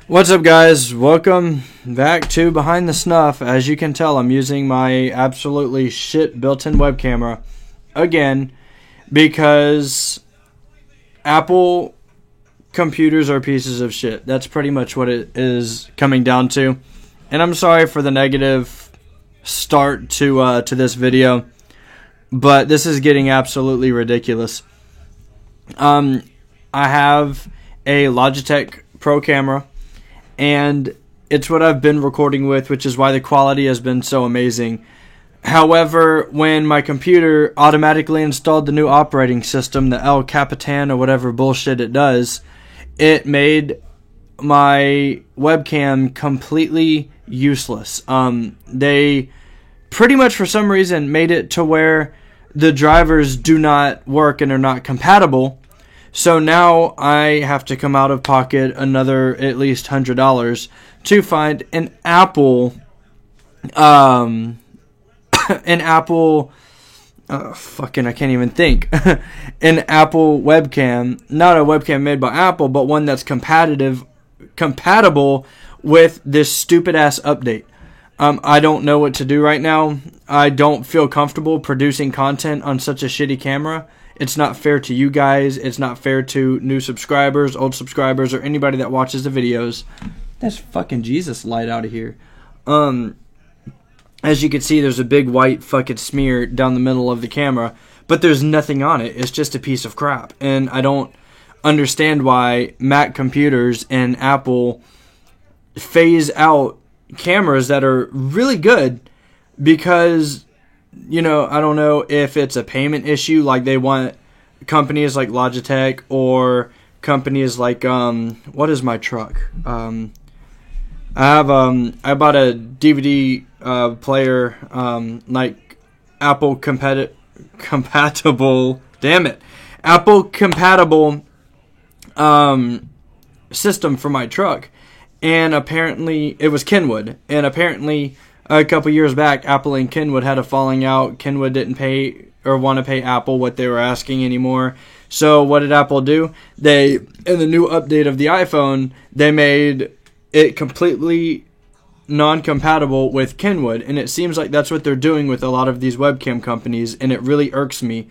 What's up, guys? Welcome back to Behind the Snuff. As you can tell, I'm using my absolutely shit built-in web camera again because Apple computers are pieces of shit. That's pretty much what it is coming down to. And I'm sorry for the negative start to this video, but this is getting absolutely ridiculous. I have a Logitech Pro camera, and it's what I've been recording with, which is why the quality has been so amazing. However, when my computer automatically installed the new operating system, the El Capitan or whatever bullshit it does, it made my webcam completely useless. They pretty much, for some reason, made it to where the drivers do not work and are not compatible. So now I have to come out of pocket another at least $100 to find an Apple, I can't even think, an Apple webcam, not a webcam made by Apple, but one that's compatible with this stupid ass update. I don't know what to do right now. I don't feel comfortable producing content on such a shitty camera. It's not fair to you guys. It's not fair to new subscribers, old subscribers, or anybody that watches the videos. That's fucking Jesus light out of here. As you can see, there's a big white fucking smear down the middle of the camera, but there's nothing on it. It's just a piece of crap. And I don't understand why Mac computers and Apple phase out cameras that are really good because, you know, I don't know if it's a payment issue, like they want companies like Logitech or companies like, what is my truck? I bought a DVD player, like Apple compatible, damn it, Apple compatible system for my truck. And apparently, it was Kenwood. And apparently, a couple years back, Apple and Kenwood had a falling out. Kenwood didn't pay or want to pay Apple what they were asking anymore. So what did Apple do? They, in the new update of the iPhone, they made it completely non-compatible with Kenwood. And it seems like that's what they're doing with a lot of these webcam companies. And it really irks me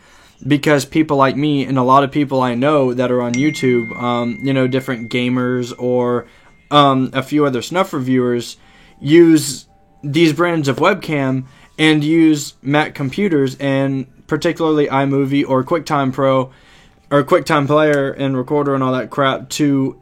because people like me and a lot of people I know that are on YouTube, different gamers or a few other snuff reviewers use these brands of webcam and use Mac computers, and particularly iMovie or QuickTime Pro or QuickTime Player and Recorder and all that crap to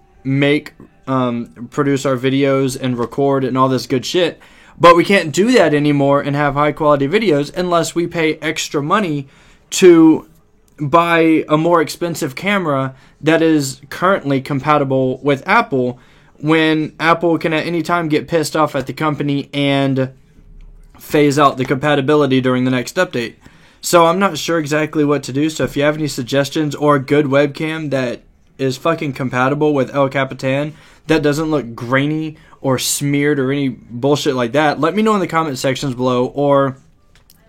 produce our videos and record and all this good shit. But we can't do that anymore and have high quality videos unless we pay extra money to buy a more expensive camera that is currently compatible with Apple, when Apple can at any time get pissed off at the company and phase out the compatibility during the next update. So I'm not sure exactly what to do. So if you have any suggestions or a good webcam that is fucking compatible with El Capitan, that doesn't look grainy or smeared or any bullshit like that, let me know in the comment sections below, or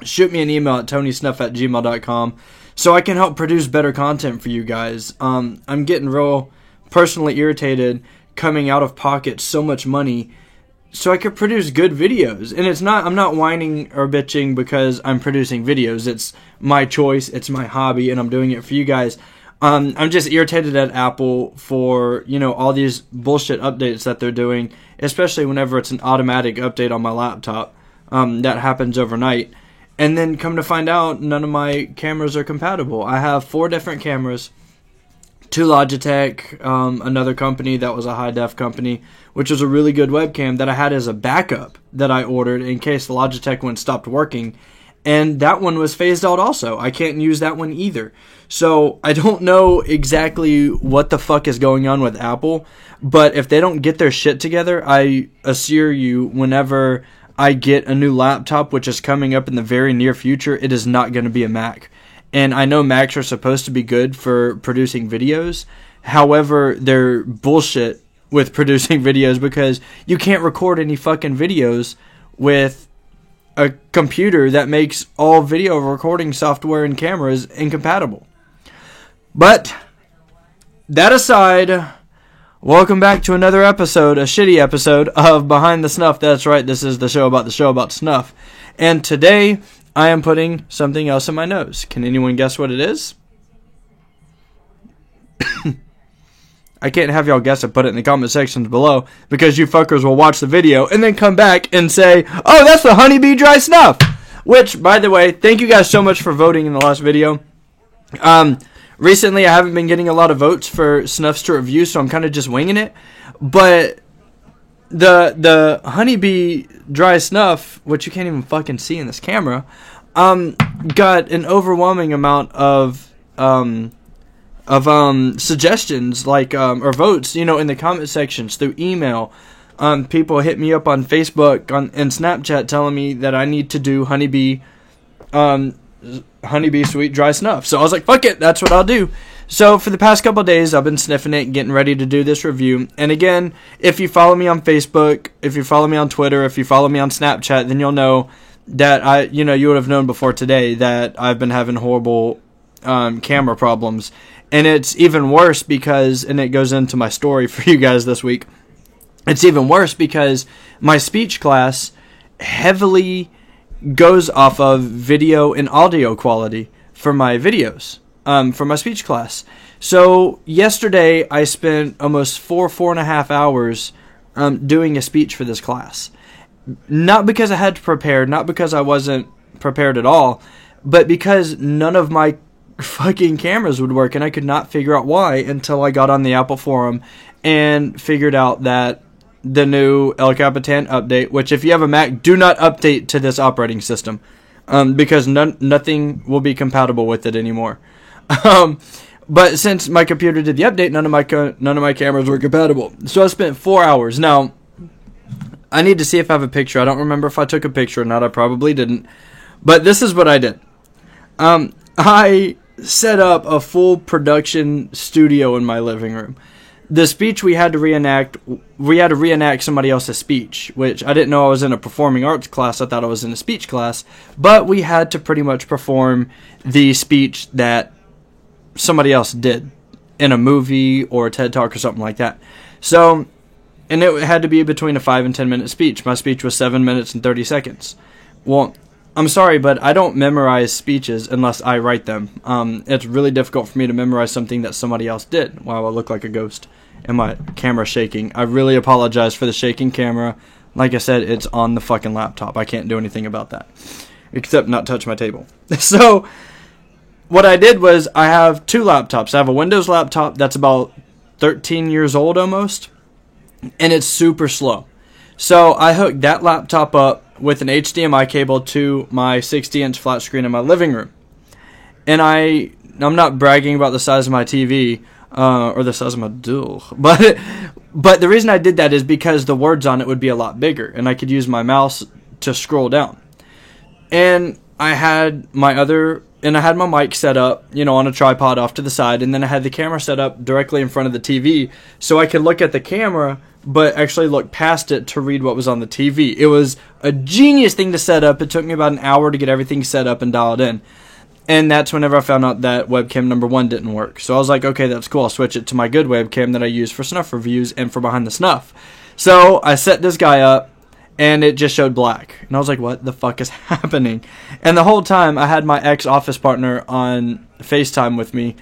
shoot me an email at tonysnuff@gmail.com so I can help produce better content for you guys. I'm getting real personally irritated coming out of pocket so much money so I could produce good videos. And I'm not whining or bitching because I'm producing videos. It's my choice, it's my hobby, and I'm doing it for you guys. I'm just irritated at Apple for, all these bullshit updates that they're doing, especially whenever it's an automatic update on my laptop that happens overnight. And then come to find out, none of my cameras are compatible. I have 4 different cameras. 2 Logitech, another company that was a high-def company, which was a really good webcam that I had as a backup that I ordered in case the Logitech one stopped working. And that one was phased out also. I can't use that one either. So I don't know exactly what the fuck is going on with Apple, but if they don't get their shit together, I assure you, whenever I get a new laptop, which is coming up in the very near future, it is not going to be a Mac. And I know Macs are supposed to be good for producing videos. However, they're bullshit with producing videos because you can't record any fucking videos with a computer that makes all video recording software and cameras incompatible. But that aside, Welcome back to another episode, a shitty episode of Behind the Snuff. That's right, this is the show about snuff. And today, I am putting something else in my nose. Can anyone guess what it is? I can't have y'all guess it, put it in the comment sections below, because you fuckers will watch the video and then come back and say, oh, that's the Honeybee Dry Snuff! Which, by the way, thank you guys so much for voting in the last video. Recently, I haven't been getting a lot of votes for snuffs to review, so I'm kind of just winging it. But the Honeybee Dry Snuff, which you can't even fucking see in this camera, got an overwhelming amount of suggestions, like, or votes, you know, in the comment sections, through email. People hit me up on Facebook and Snapchat telling me that I need to do Honeybee Sweet Dry Snuff. So I was like, fuck it, that's what I'll do. So for the past couple of days, I've been sniffing it, getting ready to do this review. And again, if you follow me on Facebook, if you follow me on Twitter, if you follow me on Snapchat, then you'll know that you would have known before today that I've been having horrible camera problems. And it's even worse because, and it goes into my story for you guys this week, it's even worse because my speech class heavily goes off of video and audio quality for my videos, for my speech class. So yesterday I spent almost 4.5 hours doing a speech for this class. Not because I had to prepare, not because I wasn't prepared at all, but because none of my fucking cameras would work, and I could not figure out why until I got on the Apple forum and figured out that the new El Capitan update, which if you have a Mac, do not update to this operating system, because nothing will be compatible with it anymore. But since my computer did the update, none of my cameras were compatible. So I spent 4 hours. Now, I need to see if I have a picture. I don't remember if I took a picture or not. I probably didn't. But this is what I did. I set up a full production studio in my living room. The speech we had to reenact somebody else's speech, which I didn't know I was in a performing arts class. I thought I was in a speech class, but we had to pretty much perform the speech that somebody else did in a movie or a TED Talk or something like that. So, and it had to be between a 5 and 10 minute speech. My speech was 7 minutes and 30 seconds. Well, I'm sorry, but I don't memorize speeches unless I write them. It's really difficult for me to memorize something that somebody else did. Wow, I look like a ghost. And my camera's shaking. I really apologize for the shaking camera. Like I said, it's on the fucking laptop. I can't do anything about that. Except not touch my table. So, what I did was, I have 2 laptops. I have a Windows laptop that's about 13 years old almost. And it's super slow. So, I hooked that laptop up with an HDMI cable to my 60-inch flat screen in my living room. And I'm not bragging about the size of my TV, or the size of my dual, but the reason I did that is because the words on it would be a lot bigger, and I could use my mouse to scroll down. And I had my mic set up, on a tripod off to the side, and then I had the camera set up directly in front of the TV, so I could look at the camera, but actually look past it to read what was on the TV. It was a genius thing to set up. It took me about an hour to get everything set up and dialed in. And that's whenever I found out that webcam number 1 didn't work. So I was like, okay, that's cool. I'll switch it to my good webcam that I use for snuff reviews and for Behind the Snuff. So I set this guy up, and it just showed black. And I was like, what the fuck is happening? And the whole time, I had my ex-office partner on FaceTime with me,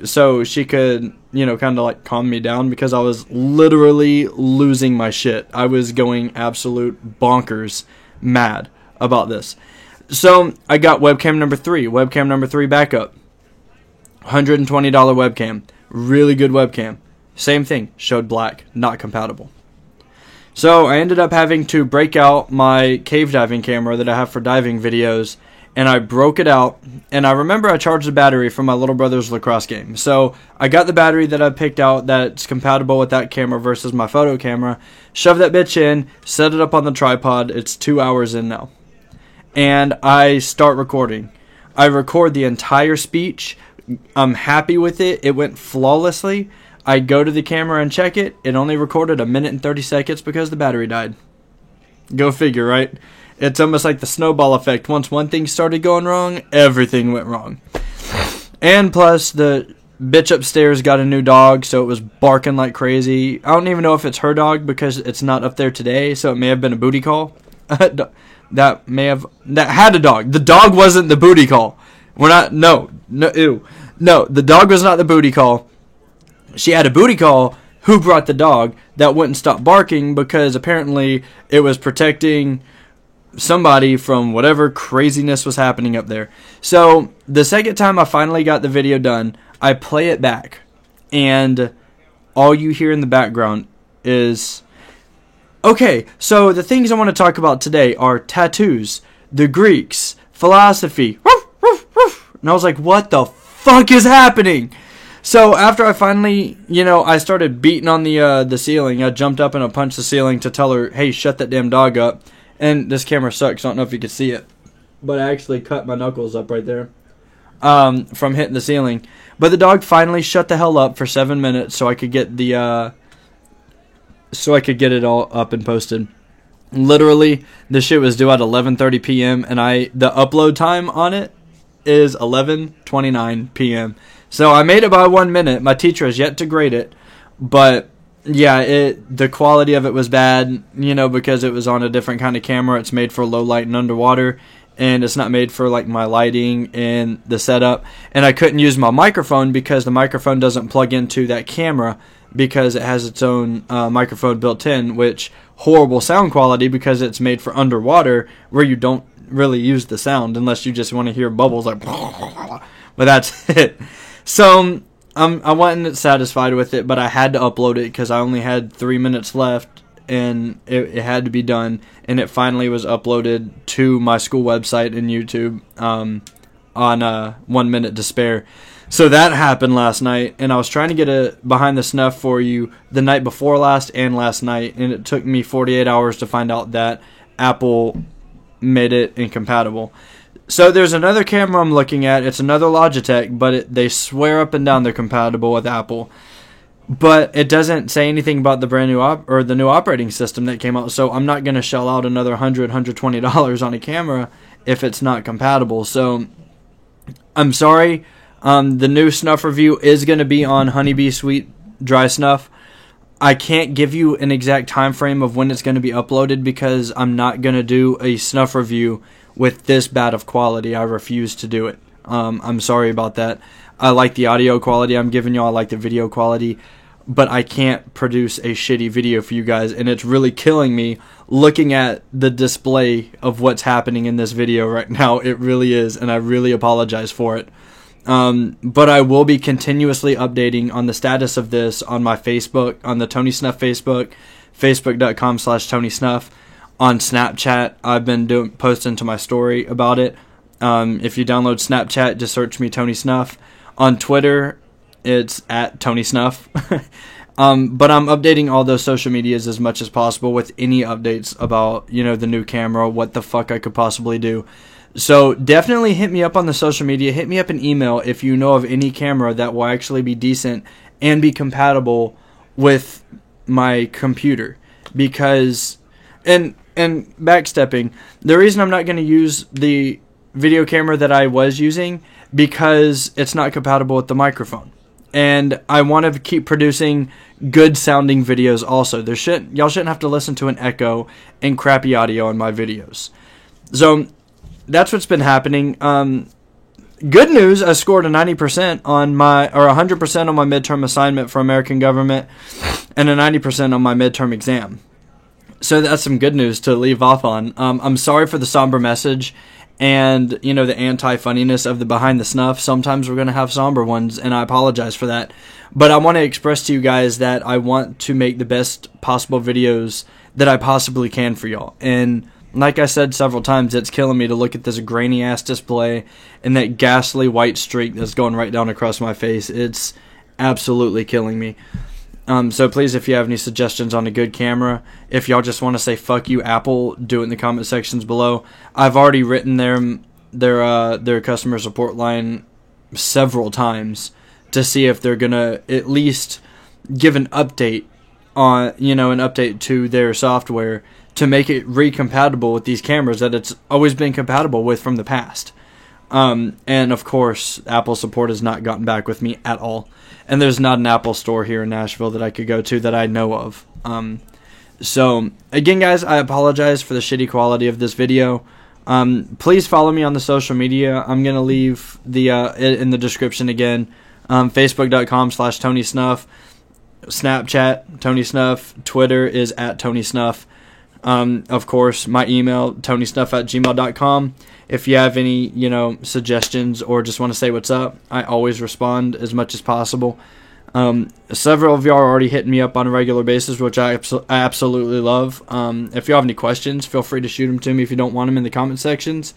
so she could, kind of like calm me down, because I was literally losing my shit. I was going absolute bonkers mad about this. So I got webcam number 3 backup. $120 webcam. Really good webcam. Same thing. Showed black. Not compatible. So I ended up having to break out my cave diving camera that I have for diving videos, and I broke it out. And I remember I charged the battery from my little brother's lacrosse game. So I got the battery that I picked out that's compatible with that camera versus my photo camera. Shoved that bitch in. Set it up on the tripod. It's 2 hours in now. And I start recording. I record the entire speech. I'm happy with it. It went flawlessly. I go to the camera and check it. It only recorded 1 minute and 30 seconds because the battery died. Go figure, right? It's almost like the snowball effect. Once one thing started going wrong, everything went wrong. And plus, the bitch upstairs got a new dog, so it was barking like crazy. I don't even know if it's her dog because it's not up there today, so it may have been a booty call. that had a dog. The dog wasn't the booty call. No, the dog was not the booty call. She had a booty call who brought the dog that wouldn't stop barking because apparently it was protecting somebody from whatever craziness was happening up there. So the second time I finally got the video done, I play it back, and all you hear in the background is, okay, so the things I want to talk about today are tattoos, the Greeks, philosophy, and I was like, what the fuck is happening? So after I finally, I started beating on the ceiling. I jumped up and I punched the ceiling to tell her, hey, shut that damn dog up. And this camera sucks. I don't know if you can see it, but I actually cut my knuckles up right there from hitting the ceiling. But the dog finally shut the hell up for 7 minutes, so I could get it all up and posted. Literally, the shit was due at 11:30 p.m. and the upload time on it is 11:29 p.m. So I made it by 1 minute. My teacher has yet to grade it, but yeah, the quality of it was bad, because it was on a different kind of camera. It's made for low light and underwater, and it's not made for like my lighting and the setup. And I couldn't use my microphone because the microphone doesn't plug into that camera because it has its own microphone built in, which horrible sound quality because it's made for underwater where you don't really use the sound unless you just want to hear bubbles like, but that's it. So I wasn't satisfied with it, but I had to upload it because I only had 3 minutes left, and it had to be done. And it finally was uploaded to my school website and YouTube on 1 minute to spare. So that happened last night, and I was trying to get a behind the snuff for you the night before last and last night, and it took me 48 hours to find out that Apple made it incompatible. So there's another camera I'm looking at. It's another Logitech, but they swear up and down they're compatible with Apple. But it doesn't say anything about the brand new the new operating system that came out. So I'm not going to shell out another $120 on a camera if it's not compatible. So I'm sorry. The new snuff review is going to be on Honeybee Sweet Dry Snuff. I can't give you an exact time frame of when it's going to be uploaded because I'm not going to do a snuff review with this bad of quality. I refuse to do it. I'm sorry about that. I like the audio quality I'm giving you. I like the video quality. But I can't produce a shitty video for you guys. And it's really killing me looking at the display of what's happening in this video right now. It really is. And I really apologize for it. But I will be continuously updating on the status of this on my Facebook, on the Tony Snuff Facebook, facebook.com/Tony Snuff. On Snapchat, I've been posting to my story about it. If you download Snapchat, just search me Tony Snuff. On Twitter, it's at Tony Snuff. But I'm updating all those social medias as much as possible with any updates about, the new camera, what the fuck I could possibly do. So definitely hit me up on the social media. Hit me up an email if you know of any camera that will actually be decent and be compatible with my computer. Because, and backstepping, the reason I'm not going to use the video camera that I was using because it's not compatible with the microphone. And I want to keep producing good sounding videos also. Y'all shouldn't have to listen to an echo and crappy audio on my videos. So that's what's been happening. Good news, I scored a 90% on 100% on my midterm assignment for American government and a 90% on my midterm exam. So that's some good news to leave off on. I'm sorry for the somber message and, the anti-funniness of the behind the snuff. Sometimes we're going to have somber ones, and I apologize for that. But I want to express to you guys that I want to make the best possible videos that I possibly can for y'all. And like I said several times, it's killing me to look at this grainy-ass display and that ghastly white streak that's going right down across my face. It's absolutely killing me. So please, if you have any suggestions on a good camera, if y'all just want to say fuck you Apple, do it in the comment sections below. I've already written their customer support line several times to see if they're gonna at least give an update on an update to their software to make it recompatible with these cameras that it's always been compatible with from the past. And of course, Apple support has not gotten back with me at all. And there's not an Apple store here in Nashville that I could go to that I know of. So, again, guys, I apologize for the shitty quality of this video. Please follow me on the social media. I'm going to leave the in the description again. Facebook.com/TonySnuff. Snapchat, Tony Snuff. Twitter is @TonySnuff. Of course, my email, TonySnuff@gmail.com. If you have any, suggestions or just want to say what's up, I always respond as much as possible. Several of y'all are already hitting me up on a regular basis, which I absolutely love. If you have any questions, feel free to shoot them to me if you don't want them in the comment sections.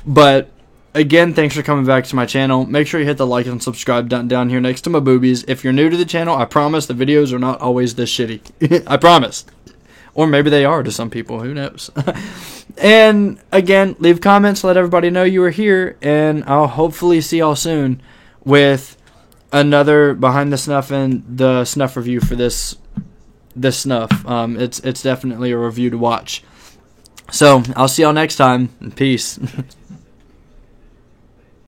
But again, thanks for coming back to my channel. Make sure you hit the like and subscribe down here next to my boobies. If you're new to the channel, I promise the videos are not always this shitty. I promise. Or maybe they are to some people. Who knows? And again, leave comments. Let everybody know you were here. And I'll hopefully see y'all soon with another Behind the Snuff and the snuff review for this snuff. It's definitely a review to watch. So I'll see y'all next time. Peace.